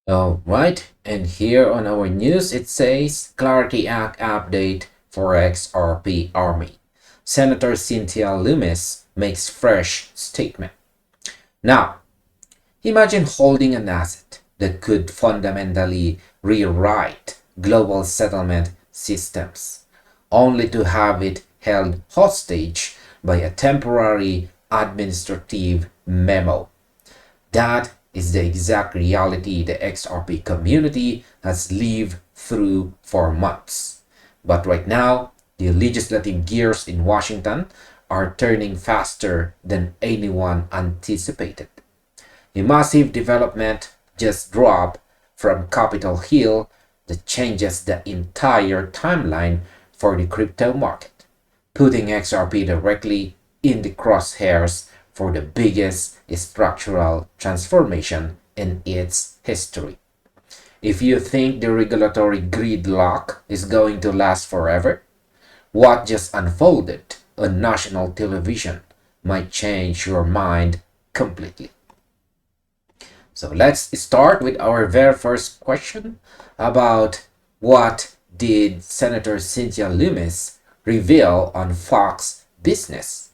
All right, and here on our news it says Clarity Act update for XRP Army. Senator Cynthia Lummis makes fresh statement. Now, imagine holding an asset that could fundamentally rewrite global settlement systems, only to have it held hostage by a temporary administrative memo. That is the exact reality the XRP community has lived through for months. But right now, the legislative gears in Washington are turning faster than anyone anticipated. A massive development just dropped from Capitol Hill that changes the entire timeline for the crypto market, putting XRP directly in the crosshairs for the biggest structural transformation in its history. If you think the regulatory gridlock is going to last forever, what just unfolded on national television might change your mind completely. So let's start with our very first question about what did Senator Cynthia Lummis reveal on Fox Business.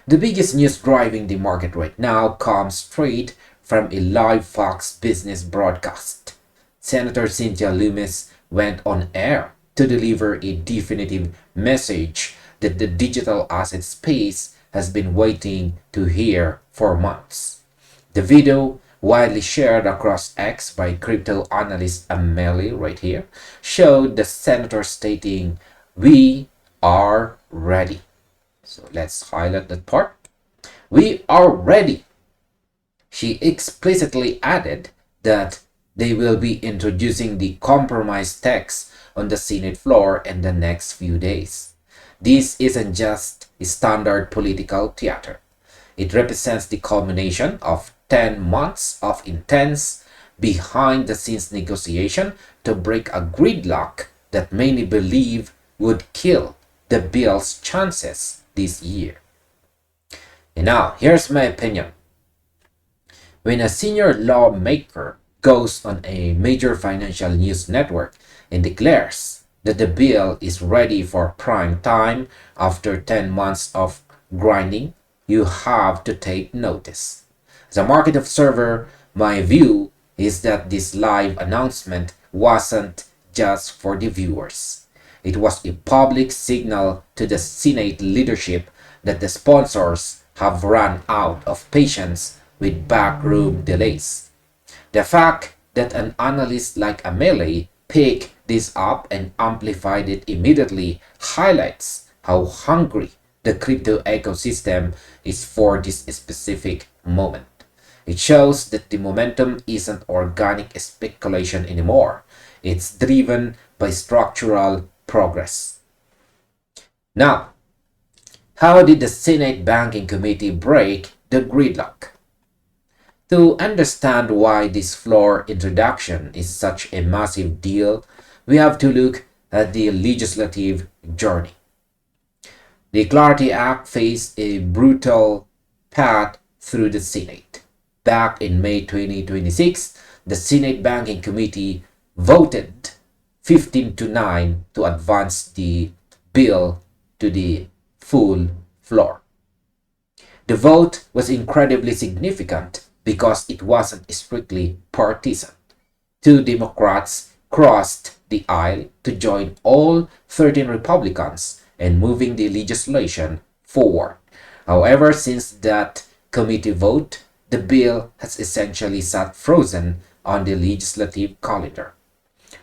The biggest news driving the market right now comes straight from a live Fox Business broadcast. Senator Cynthia Lummis went on air to deliver a definitive message that the digital asset space has been waiting to hear for months. The video, widely shared across X by crypto analyst Amelie right here, showed the senator stating, "We are ready." So let's highlight that part. "We are ready." She explicitly added that they will be introducing the compromise text on the Senate floor in the next few days. This isn't just standard political theater. It represents the culmination of 10 months of intense, behind-the-scenes negotiation to break a gridlock that many believe would kill the bill's chances this year. And now, here's my opinion. When a senior lawmaker goes on a major financial news network and declares that the bill is ready for prime time after 10 months of grinding, you have to take notice. As a market observer, my view is that this live announcement wasn't just for the viewers. It was a public signal to the Senate leadership that the sponsors have run out of patience with backroom delays. The fact that an analyst like Amelie picked this up and amplified it immediately highlights how hungry the crypto ecosystem is for this specific moment. It shows that the momentum isn't organic speculation anymore. It's driven by structural progress. Now, how did the Senate Banking Committee break the gridlock? To understand why this floor introduction is such a massive deal, we have to look at the legislative journey. The Clarity Act faced a brutal path through the Senate. Back in May 2026, the Senate Banking Committee voted 15-9 to advance the bill to the full floor. The vote was incredibly significant because it wasn't strictly partisan. Two Democrats crossed the aisle to join all 13 Republicans in moving the legislation forward. However, since that committee vote, the bill has essentially sat frozen on the legislative calendar.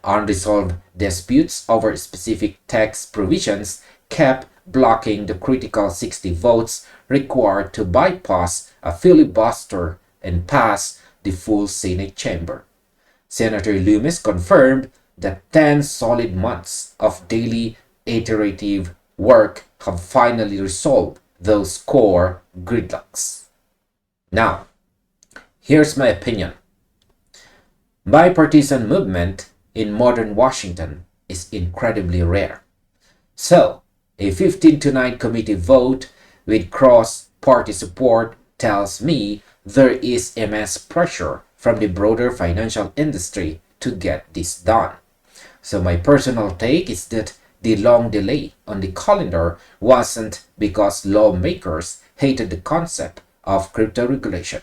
Unresolved disputes over specific text provisions kept blocking the critical 60 votes required to bypass a filibuster and pass the full Senate chamber. Senator Lummis confirmed that 10 solid months of daily iterative work have finally resolved those core gridlocks. Now, here's my opinion. Bipartisan movement in modern Washington is incredibly rare. So, a 15-9 committee vote with cross-party support tells me there is immense pressure from the broader financial industry to get this done. So my personal take is that the long delay on the calendar wasn't because lawmakers hated the concept of crypto regulation,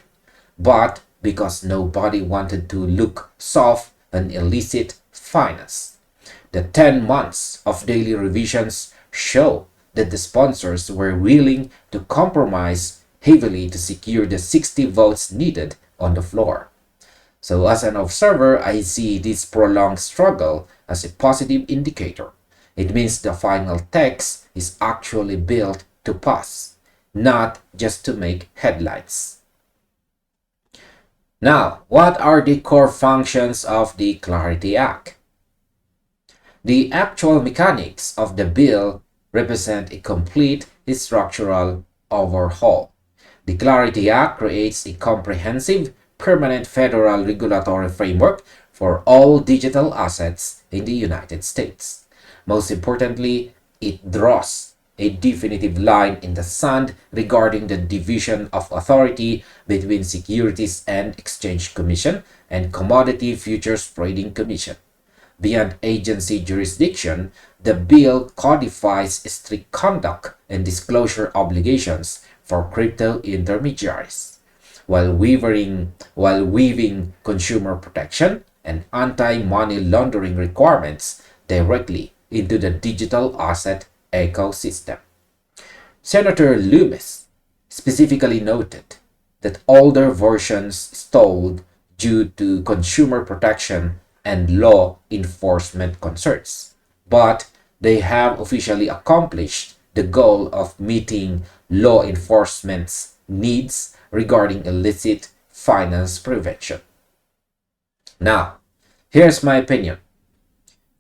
but because nobody wanted to look soft on illicit finance. The 10 months of daily revisions show that the sponsors were willing to compromise heavily to secure the 60 votes needed on the floor. So as an observer, I see this prolonged struggle as a positive indicator. It means the final text is actually built to pass, not just to make headlines. Now, what are the core functions of the Clarity Act? The actual mechanics of the bill represent a complete structural overhaul. The Clarity Act creates a comprehensive, permanent federal regulatory framework for all digital assets in the United States. Most importantly, it draws a definitive line in the sand regarding the division of authority between Securities and Exchange Commission and Commodity Futures Trading Commission. Beyond agency jurisdiction, the bill codifies strict conduct and disclosure obligations for crypto intermediaries, while weaving consumer protection and anti-money laundering requirements directly into the digital asset ecosystem. Senator Lummis specifically noted that older versions stalled due to consumer protection and law enforcement concerns, but they have officially accomplished the goal of meeting law enforcement's needs regarding illicit finance prevention. Now, here's my opinion.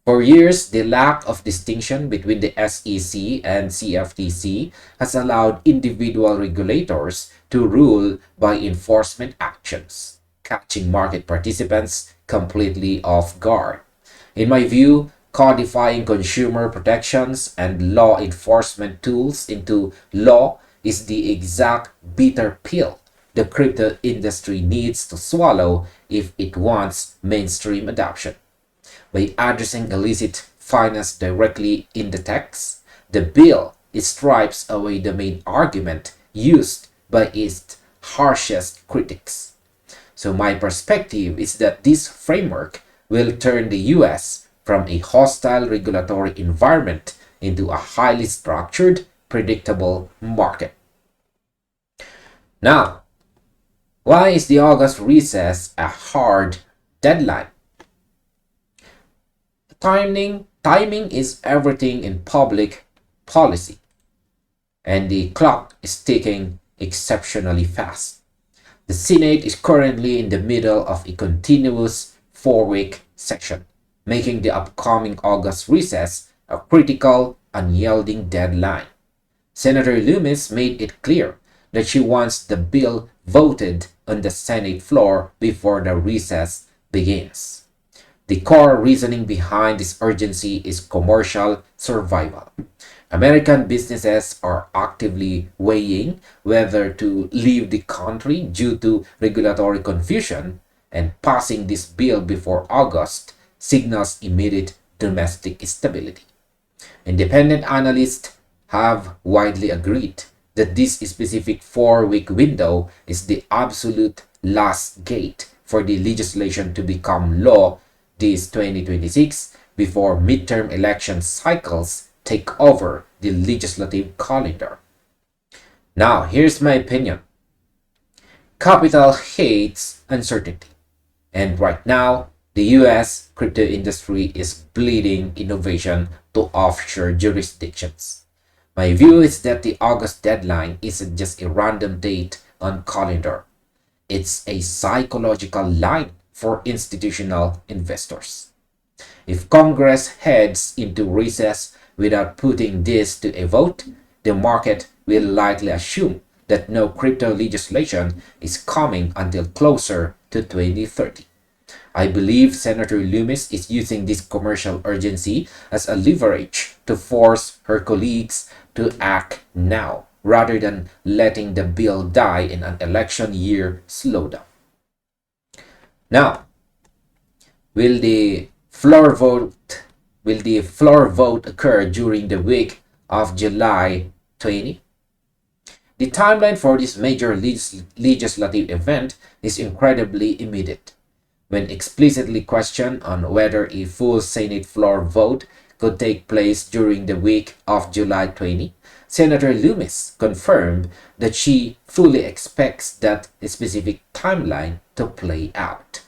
For years, the lack of distinction between the SEC and CFTC has allowed individual regulators to rule by enforcement actions, catching market participants completely off guard. In my view, codifying consumer protections and law enforcement tools into law is the exact bitter pill the crypto industry needs to swallow if it wants mainstream adoption. By addressing illicit finance directly in the text, the bill stripes away the main argument used by its harshest critics. So my perspective is that this framework will turn the US from a hostile regulatory environment into a highly structured, predictable market. Now, why is the August recess a hard deadline? Timing is everything in public policy, and the clock is ticking exceptionally fast. The Senate is currently in the middle of a continuous 4-week session, making the upcoming August recess a critical, unyielding deadline. Senator Lummis made it clear that she wants the bill voted on the Senate floor before the recess begins. The core reasoning behind this urgency is commercial survival. American businesses are actively weighing whether to leave the country due to regulatory confusion, and passing this bill before August signals immediate domestic stability. Independent analysts have widely agreed that this specific 4-week window is the absolute last gate for the legislation to become law this 2026 before midterm election cycles take over the legislative calendar. Now, here's my opinion. Capital hates uncertainty, and right now, the US crypto industry is bleeding innovation to offshore jurisdictions. My view is that the August deadline isn't just a random date on calendar. It's a psychological line for institutional investors. If Congress heads into recess without putting this to a vote, the market will likely assume that no crypto legislation is coming until closer to 2030. I believe Senator Lummis is using this commercial urgency as a leverage to force her colleagues to act now, rather than letting the bill die in an election year slowdown. Now, will the floor vote will the floor vote occur during the week of July 20? The timeline for this major legislative event is incredibly immediate. When explicitly questioned on whether a full Senate floor vote could take place during the week of July 20, Senator Lummis confirmed that she fully expects that specific timeline to play out.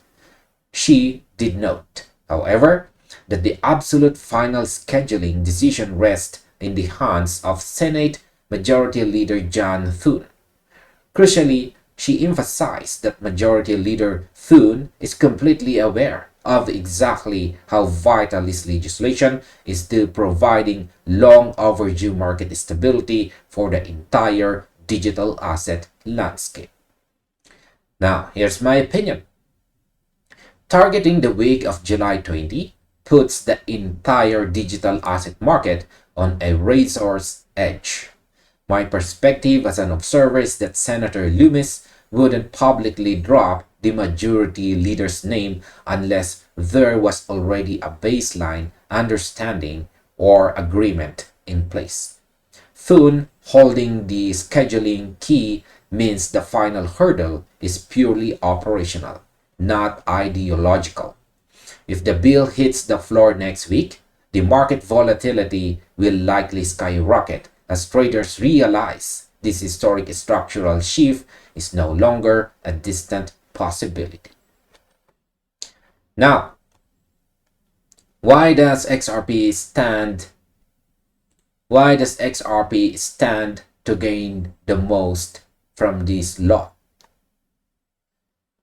She did note, however, that the absolute final scheduling decision rests in the hands of Senate Majority Leader John Thune. Crucially, she emphasized that Majority Leader Thune is completely aware of exactly how vital this legislation is to providing long overdue market stability for the entire digital asset landscape. Now, here's my opinion. Targeting the week of July 20 puts the entire digital asset market on a razor's edge. My perspective as an observer is that Senator Lummis wouldn't publicly drop the majority leader's name unless there was already a baseline understanding or agreement in place. Thune holding the scheduling key means the final hurdle is purely operational, not ideological. If the bill hits the floor next week, the market volatility will likely skyrocket as traders realize this historic structural shift is no longer a distant possibility. Now, why does XRP stand to gain the most from this law?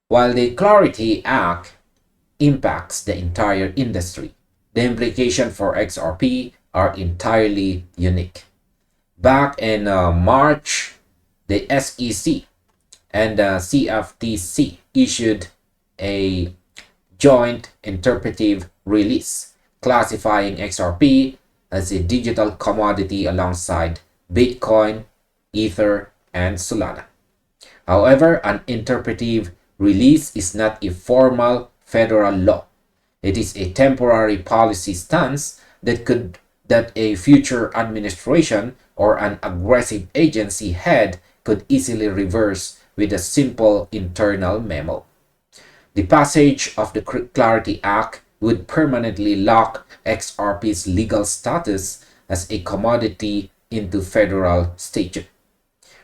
While the Clarity Act impacts the entire industry, the implications for XRP are entirely unique. Back in March, the SEC and the CFTC issued a joint interpretive release classifying XRP as a digital commodity alongside Bitcoin, Ether, and Solana. However, an interpretive release is not a formal federal law. It is a temporary policy stance that a future administration or an aggressive agency head could easily reverse with a simple internal memo. The passage of the Clarity Act would permanently lock XRP's legal status as a commodity into federal statute.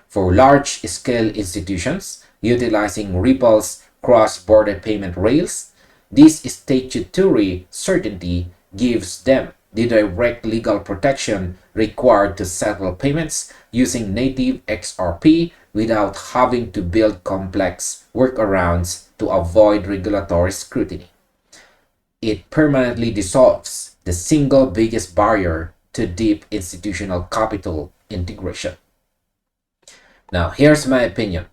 For large-scale institutions utilizing Ripple's cross-border payment rails, this statutory certainty gives them the direct legal protection required to settle payments using native XRP without having to build complex workarounds to avoid regulatory scrutiny. It permanently dissolves the single biggest barrier to deep institutional capital integration. Now, here's my opinion.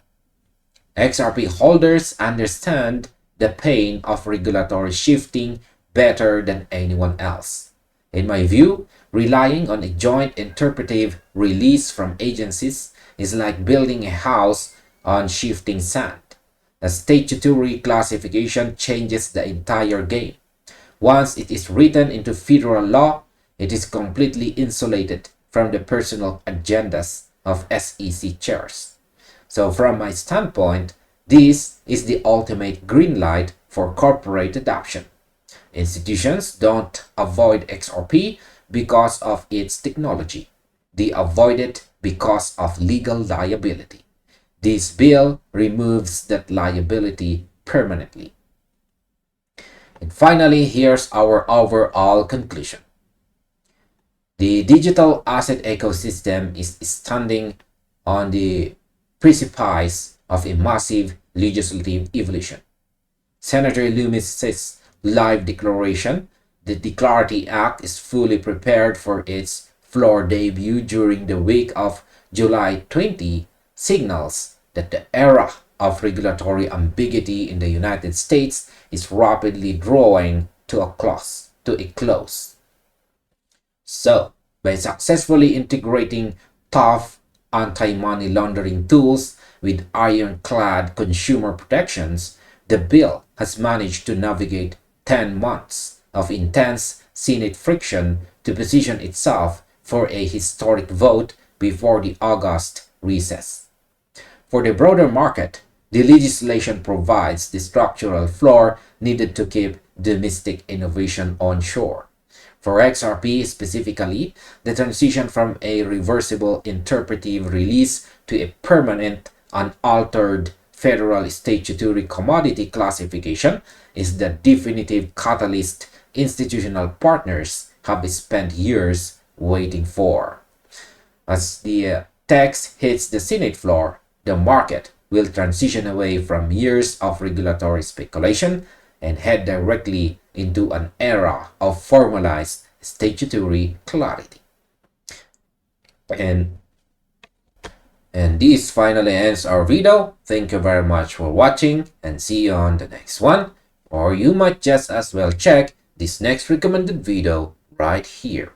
XRP holders understand the pain of regulatory shifting better than anyone else. In my view, relying on a joint interpretive release from agencies is like building a house on shifting sand. A statutory classification changes the entire game. Once it is written into federal law, it is completely insulated from the personal agendas of SEC chairs. So from my standpoint, this is the ultimate green light for corporate adoption. Institutions don't avoid XRP because of its technology. They avoid it because of legal liability. This bill removes that liability permanently. And finally, here's our overall conclusion. The digital asset ecosystem is standing on the precipice of a massive legislative evolution. Senator Lummis' live declaration that the Clarity Act is fully prepared for its floor debut during the week of July 20 signals that the era of regulatory ambiguity in the United States is rapidly drawing to a close. So, by successfully integrating tough anti-money laundering tools with ironclad consumer protections, the bill has managed to navigate 10 months of intense Senate friction to position itself for a historic vote before the August recess. For the broader market, the legislation provides the structural floor needed to keep domestic innovation onshore. For XRP specifically, the transition from a reversible interpretive release to a permanent, unaltered federal statutory commodity classification is the definitive catalyst institutional partners have spent years waiting for. As the text hits the Senate floor, the market will transition away from years of regulatory speculation and head directly into an era of formalized statutory clarity. And this finally ends our video. Thank you very much for watching and see you on the next one. Or you might just as well check this next recommended video right here.